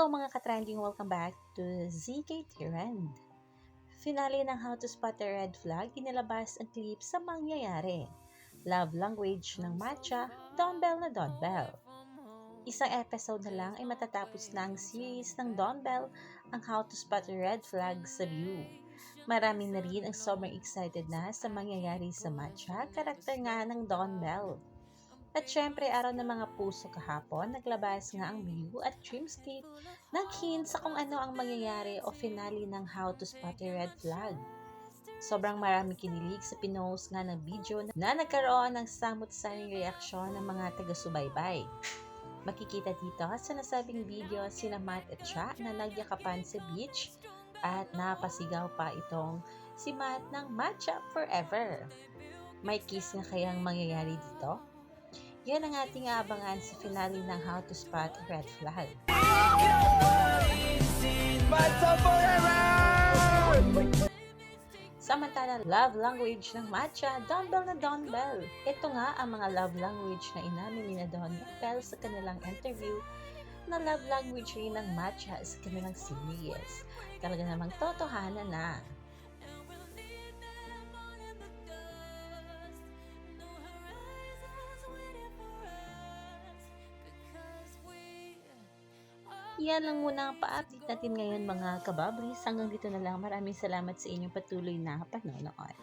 mga ka-trending, welcome back to ZK Trend. Finale ng How to Spot a Red Flag, inilabas ang clip sa mangyayari. Love language ng matcha, dumbbell na dumbbell. Isang episode na lang ay matatapos na ang series ng dumbbell, ang How to Spot a Red Flag sa View. Marami na rin ang sobrang excited na sa mangyayari sa matcha, karakter nga ng dumbbell. At syempre, araw ng mga puso kahapon, naglabas nga ang View at Dreamscape ng hint sa kung ano ang mangyayari o finale ng How to Spot a Red Flag. Sobrang marami kinilig sa pinost nga ng video na nagkaroon ng samut-saring reaksyon ng mga taga-subaybay. Makikita dito sa nasabing video sina Matt at Cha na nagyakapan sa beach at napasigaw pa itong si Matt ng Matcha Forever. May kiss na kayang mangyayari dito? Yan ang ating aabangan sa finale ng How to Spot a Red Flag. Matcha forever! Samantala, love language ng matcha, dumbbell na dumbbell. Ito nga ang mga love language na inamin ni Dumbbell sa kanilang interview na love language rin ng matcha sa kanilang series. Talaga namang totohanan na. Yan lang muna ang pa-update natin ngayon mga kabablis. Hanggang dito na lang. Maraming salamat sa inyong patuloy na panonood.